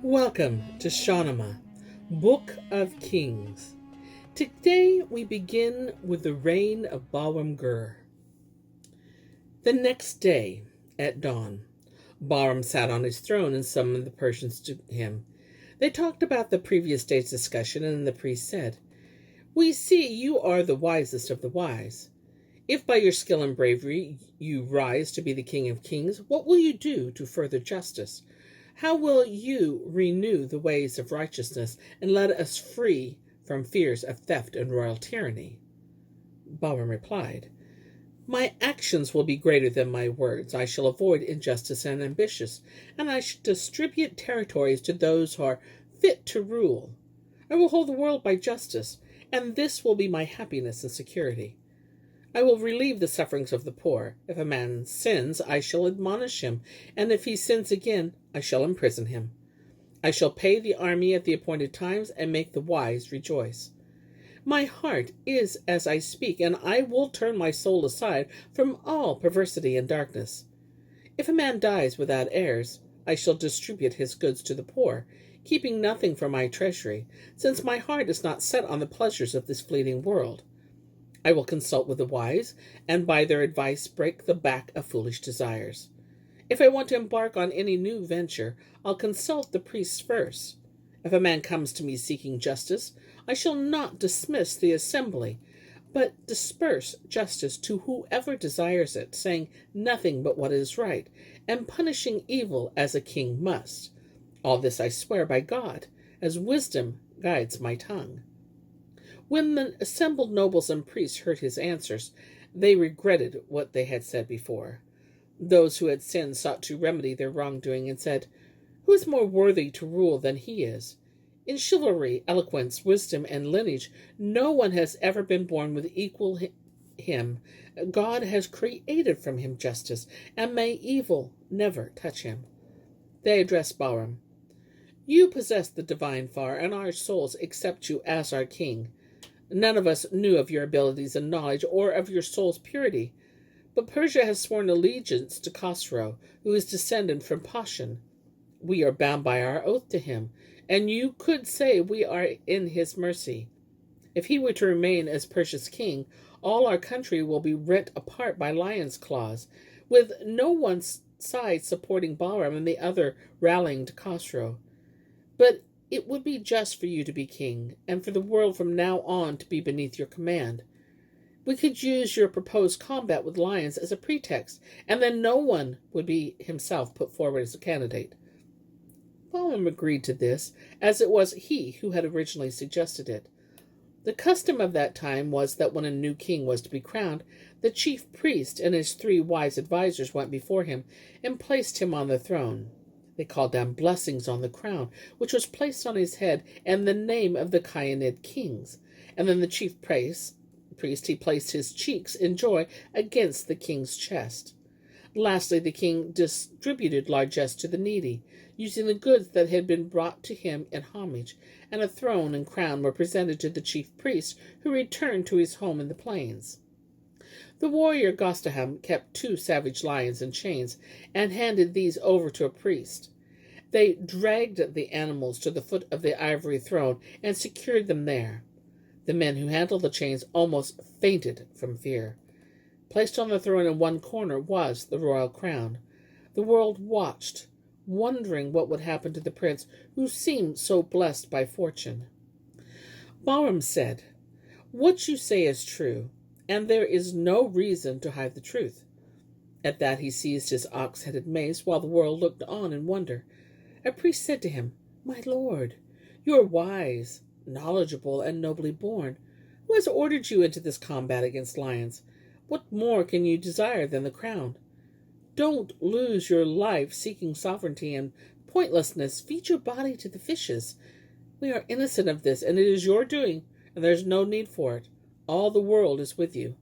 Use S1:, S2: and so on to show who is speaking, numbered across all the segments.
S1: Welcome to Shahnameh, Book of Kings. Today we begin with the reign of Bahram. The next day, at dawn, Bahram sat on his throne and summoned the Persians to him. They talked about the previous day's discussion, and the priest said, "We see you are the wisest of the wise. If by your skill and bravery you rise to be the king of kings, what will you do to further justice? How will you renew the ways of righteousness and let us free from fears of theft and royal tyranny?" Bahram replied, "My actions will be greater than my words. I shall avoid injustice and ambition, and I shall distribute territories to those who are fit to rule. I will hold the world by justice, and this will be my happiness and security. I will relieve the sufferings of the poor. If a man sins, I shall admonish him, and if he sins again, I shall imprison him. I shall pay the army at the appointed times and make the wise rejoice. My heart is as I speak, and I will turn my soul aside from all perversity and darkness. If a man dies without heirs, I shall distribute his goods to the poor, keeping nothing for my treasury, since my heart is not set on the pleasures of this fleeting world. I will consult with the wise, and by their advice break the back of foolish desires. If I want to embark on any new venture, I'll consult the priests first. If a man comes to me seeking justice, I shall not dismiss the assembly, but disperse justice to whoever desires it, saying nothing but what is right, and punishing evil as a king must. All this I swear by God, as wisdom guides my tongue." When the assembled nobles and priests heard his answers, they regretted what they had said before. Those who had sinned sought to remedy their wrongdoing and said, "Who is more worthy to rule than he is? In chivalry, eloquence, wisdom, and lineage, no one has ever been born with equal him. God has created from him justice, and may evil never touch him." They addressed Bahram. "You possess the divine fire, and our souls accept you as our king. None of us knew of your abilities and knowledge, or of your soul's purity. But Persia has sworn allegiance to Khosrow, who is descended from Pashan. We are bound by our oath to him, and you could say we are in his mercy. If he were to remain as Persia's king, all our country will be rent apart by lions' claws, with no one side supporting Bahram and the other rallying to Khosrow. But it would be just for you to be king, and for the world from now on to be beneath your command. We could use your proposed combat with lions as a pretext, and then no one would be himself put forward as a candidate." Bahram agreed to this, as it was he who had originally suggested it. The custom of that time was that when a new king was to be crowned, the chief priest and his 3 wise advisers went before him and placed him on the throne. They called down blessings on the crown, which was placed on his head, and the name of the Khayanid kings. And then the chief priest, he placed his cheeks in joy against the king's chest. Lastly, the king distributed largesse to the needy, using the goods that had been brought to him in homage, and a throne and crown were presented to the chief priest, who returned to his home in the plains. The warrior Gostaham kept 2 savage lions in chains, and handed these over to a priest. They dragged the animals to the foot of the ivory throne and secured them there. The men who handled the chains almost fainted from fear. Placed on the throne in one corner was the royal crown. The world watched, wondering what would happen to the prince who seemed so blessed by fortune. Bahram said, "What you say is true, and there is no reason to hide the truth." At that he seized his ox-headed mace, while the world looked on in wonder. A priest said to him, "My lord, you are wise, knowledgeable, and nobly born. Who has ordered you into this combat against lions? What more can you desire than the crown? Don't lose your life seeking sovereignty and pointlessness. Feed your body to the fishes. We are innocent of this, and it is your doing, and there is no need for it. All the world is with you."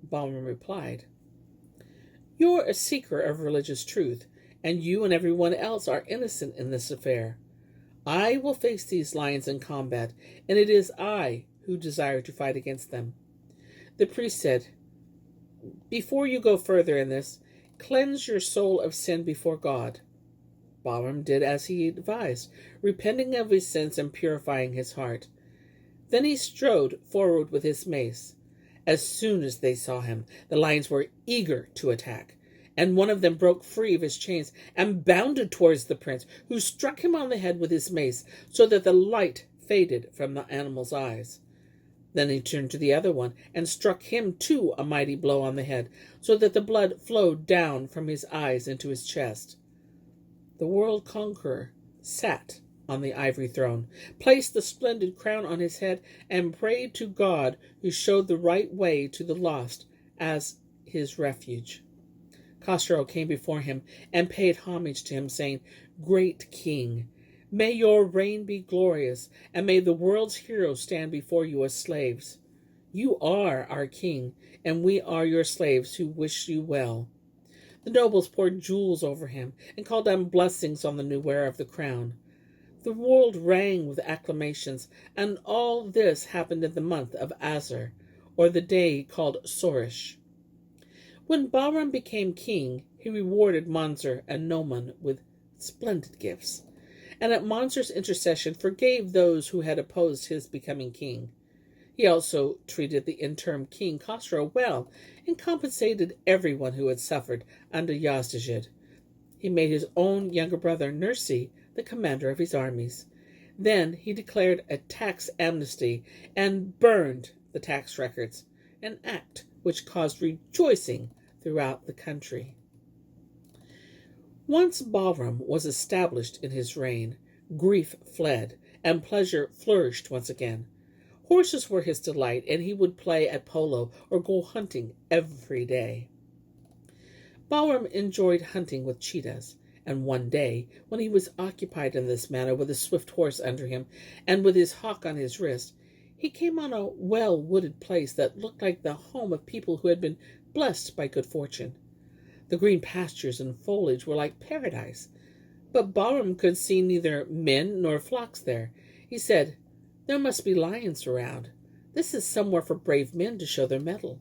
S1: Bahram replied, "You're a seeker of religious truth, and you and everyone else are innocent in this affair. I will face these lions in combat, and it is I who desire to fight against them." The priest said, "Before you go further in this, cleanse your soul of sin before God." Bahram did as he advised, repenting of his sins and purifying his heart. Then he strode forward with his mace. As soon as they saw him, the lions were eager to attack, and one of them broke free of his chains and bounded towards the prince, who struck him on the head with his mace, so that the light faded from the animal's eyes. Then he turned to the other one and struck him too a mighty blow on the head, so that the blood flowed down from his eyes into his chest. The world conqueror sat on the ivory throne, placed the splendid crown on his head, and prayed to God, who showed the right way to the lost as his refuge. Khosrow came before him and paid homage to him, saying, "Great king, may your reign be glorious, and may the world's heroes stand before you as slaves. You are our king, and we are your slaves who wish you well." The nobles poured jewels over him and called down blessings on the new wearer of the crown. The world rang with acclamations, and all this happened in the month of Azar, or the day called Sorish. When Bahram became king, he rewarded Mansur and Noman with splendid gifts, and at Mansur's intercession forgave those who had opposed his becoming king. He also treated the interim king Khosrow well, and compensated everyone who had suffered under Yazdijid. He made his own younger brother Nursi the commander of his armies. Then he declared a tax amnesty and burned the tax records, an act which caused rejoicing throughout the country. Once Bahram was established in his reign, grief fled, and pleasure flourished once again. Horses were his delight, and he would play at polo or go hunting every day. Bahram enjoyed hunting with cheetahs, and one day, when he was occupied in this manner with a swift horse under him, and with his hawk on his wrist, he came on a well-wooded place that looked like the home of people who had been blessed by good fortune. The green pastures and foliage were like paradise, but Bahram could see neither men nor flocks there. He said, "There must be lions around. This is somewhere for brave men to show their mettle."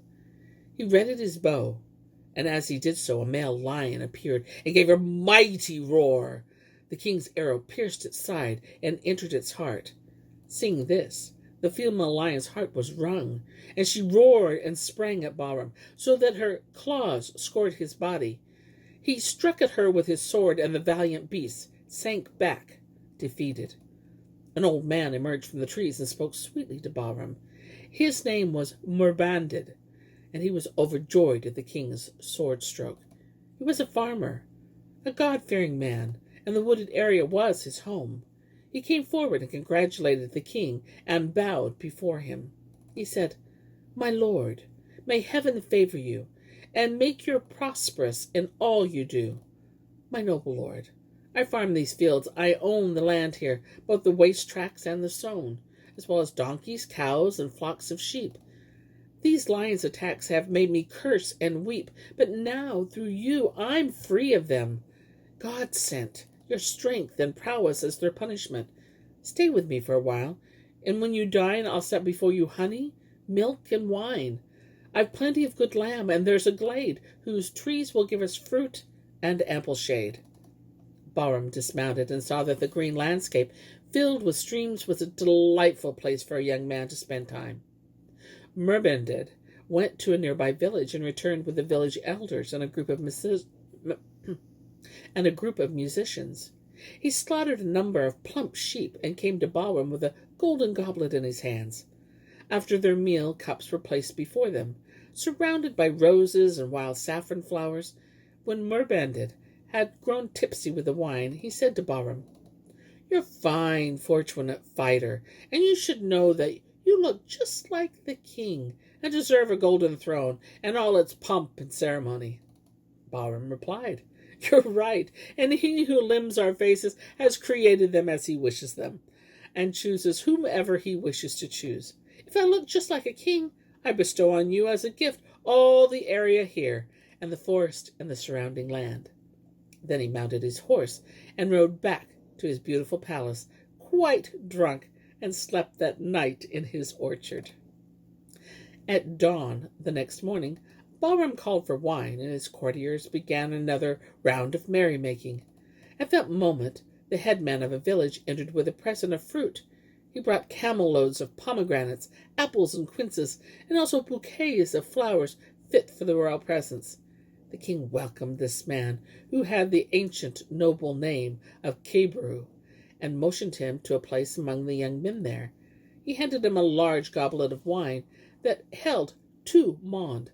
S1: He readied his bow, and as he did so, a male lion appeared and gave a mighty roar. The king's arrow pierced its side and entered its heart. Seeing this, the female lion's heart was wrung, and she roared and sprang at Bahram, so that her claws scored his body. He struck at her with his sword, and the valiant beast sank back, defeated. An old man emerged from the trees and spoke sweetly to Bahram. His name was Murbanded, and he was overjoyed at the king's sword stroke. He was a farmer, a God-fearing man, and the wooded area was his home. He came forward and congratulated the king and bowed before him. He said, "My lord, may heaven favor you, and make you prosperous in all you do. My noble lord, I farm these fields. I own the land here, both the waste tracts and the sown, as well as donkeys, cows, and flocks of sheep. These lions' attacks have made me curse and weep, but now, through you, I'm free of them. God sent your strength and prowess as their punishment. Stay with me for a while, and when you dine, I'll set before you honey, milk, and wine. I've plenty of good lamb, and there's a glade whose trees will give us fruit and ample shade." Bahram dismounted and saw that the green landscape, filled with streams, was a delightful place for a young man to spend time. Murbanded went to a nearby village and returned with the village elders and a group of musicians. He slaughtered a number of plump sheep and came to Bahram with a golden goblet in his hands. After their meal, cups were placed before them, surrounded by roses and wild saffron flowers. When Murbanded had grown tipsy with the wine, he said to Bahram, "You're a fine, fortunate fighter, and you should know that you look just like the king and deserve a golden throne and all its pomp and ceremony." Bahram replied, "You're right, and he who limns our faces has created them as he wishes them, and chooses whomever he wishes to choose. If I look just like a king, I bestow on you as a gift all the area here, and the forest and the surrounding land." Then he mounted his horse and rode back to his beautiful palace, quite drunk, and slept that night in his orchard. At dawn the next morning, Bahram called for wine, and his courtiers began another round of merrymaking. At that moment, the headman of a village entered with a present of fruit. He brought camel-loads of pomegranates, apples, and quinces, and also bouquets of flowers fit for the royal presents. The king welcomed this man, who had the ancient noble name of Khosrow, and motioned him to a place among the young men there. He handed him a large goblet of wine that held 2 mond.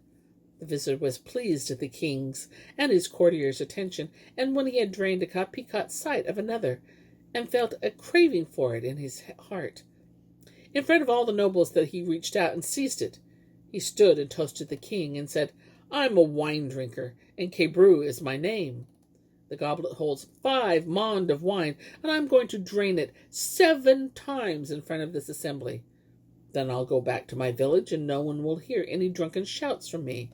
S1: The visitor was pleased at the king's and his courtiers' attention, and when he had drained a cup, he caught sight of another, and felt a craving for it in his heart. In front of all the nobles that he reached out and seized it. He stood and toasted the king, and said, "I'm a wine drinker, and Khosrow is my name. The goblet holds 5 mond of wine, and I'm going to drain it 7 times in front of this assembly. Then I'll go back to my village, and no one will hear any drunken shouts from me."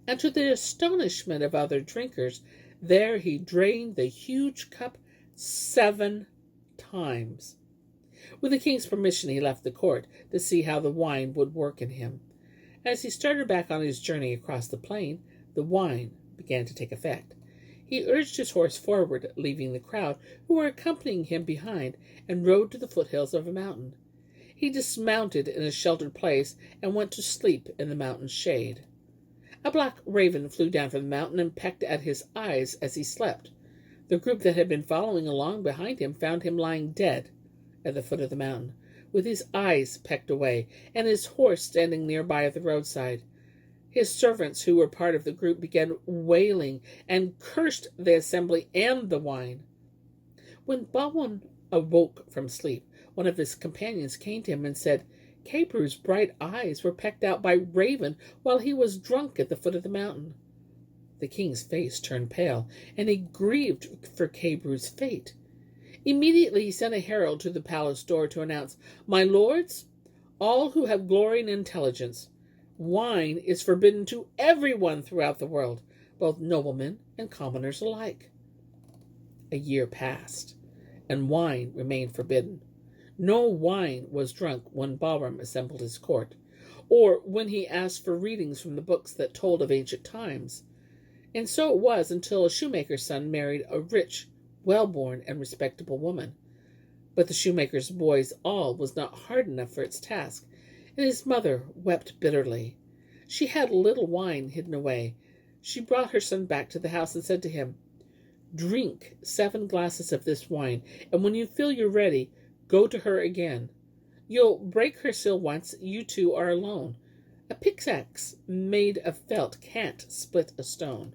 S1: And to the astonishment of other drinkers, there he drained the huge cup 7 times. With the king's permission, he left the court to see how the wine would work in him. As he started back on his journey across the plain, the wine began to take effect. He urged his horse forward, leaving the crowd, who were accompanying him behind, and rode to the foothills of a mountain. He dismounted in a sheltered place and went to sleep in the mountain's shade. A black raven flew down from the mountain and pecked at his eyes as he slept. The group that had been following along behind him found him lying dead at the foot of the mountain, with his eyes pecked away, and his horse standing nearby at the roadside. His servants, who were part of the group, began wailing and cursed the assembly and the wine. When Bahram awoke from sleep, one of his companions came to him and said, "Khebrew's bright eyes were pecked out by raven while he was drunk at the foot of the mountain." The king's face turned pale, and he grieved for Khebrew's fate. Immediately he sent a herald to the palace door to announce, "My lords, all who have glory and intelligence, wine is forbidden to everyone throughout the world, both noblemen and commoners alike." A year passed, and wine remained forbidden. No wine was drunk when Bahram assembled his court, or when he asked for readings from the books that told of ancient times. And so it was until a shoemaker's son married a rich, well-born, and respectable woman. But the shoemaker's boy's awl was not hard enough for its task, and his mother wept bitterly. She had a little wine hidden away. She brought her son back to the house and said to him, "Drink 7 glasses of this wine, and when you feel you're ready, go to her again. You'll break her still once, you two are alone. A pickaxe made of felt can't split a stone."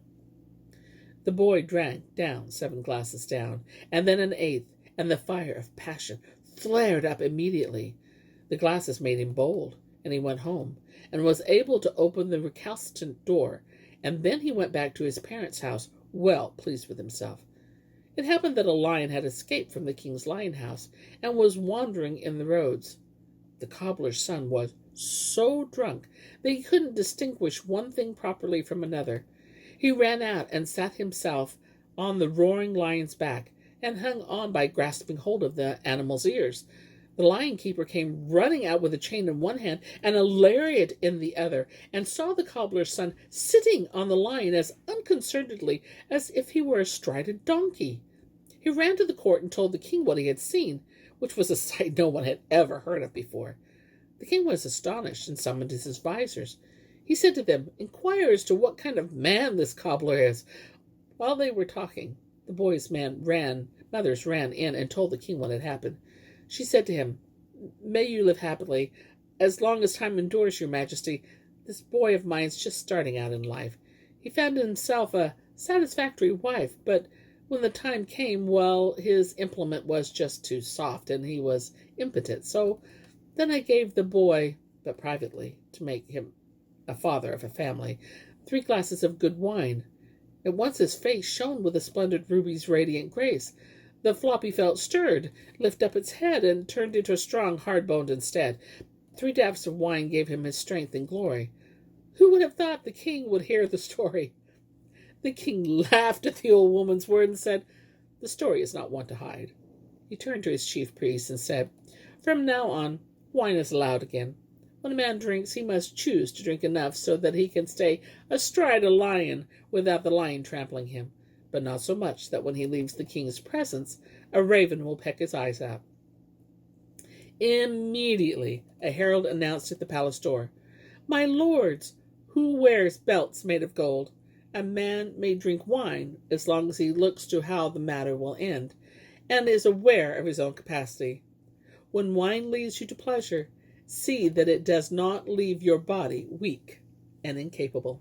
S1: The boy drank down 7 glasses down, and then an 8th, and the fire of passion flared up immediately. The glasses made him bold, and he went home, and was able to open the recalcitrant door, and then he went back to his parents' house, well pleased with himself. It happened that a lion had escaped from the king's lion house, and was wandering in the roads. The cobbler's son was so drunk that he couldn't distinguish one thing properly from another. He ran out and sat himself on the roaring lion's back, and hung on by grasping hold of the animal's ears. The lion keeper came running out with a chain in one hand and a lariat in the other, and saw the cobbler's son sitting on the lion as unconcernedly as if he were astride a donkey. He ran to the court and told the king what he had seen, which was a sight no one had ever heard of before. The king was astonished and summoned his advisers. He said to them, "Inquire as to what kind of man this cobbler is." While they were talking, the boy's mothers ran in and told the king what had happened. She said to him, "May you live happily, as long as time endures, your majesty. This boy of mine's just starting out in life. He found himself a satisfactory wife, but when the time came, well, his implement was just too soft, and he was impotent. So then I gave the boy, but privately, to make him a father of a family, 3 glasses of good wine. At once his face shone with a splendid ruby's radiant grace. The floppy felt stirred, lifted up its head, and turned into a strong hard-boned instead. 3 draughts of wine gave him his strength and glory." Who would have thought the king would hear the story? The king laughed at the old woman's word and said, "The story is not one to hide." He turned to his chief priest and said, "From now on, wine is allowed again. When a man drinks, he must choose to drink enough so that he can stay astride a lion without the lion trampling him. but not so much that when he leaves the king's presence, a raven will peck his eyes out. Immediately, a herald announced at the palace door, "My lords, who wears belts made of gold? A man may drink wine as long as he looks to how the matter will end, and is aware of his own capacity. When wine leads you to pleasure, see that it does not leave your body weak and incapable."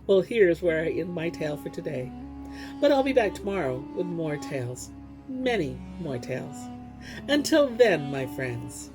S1: Well, here's where I end my tale for today. But I'll be back tomorrow with more tales. Many more tales. Until then, my friends.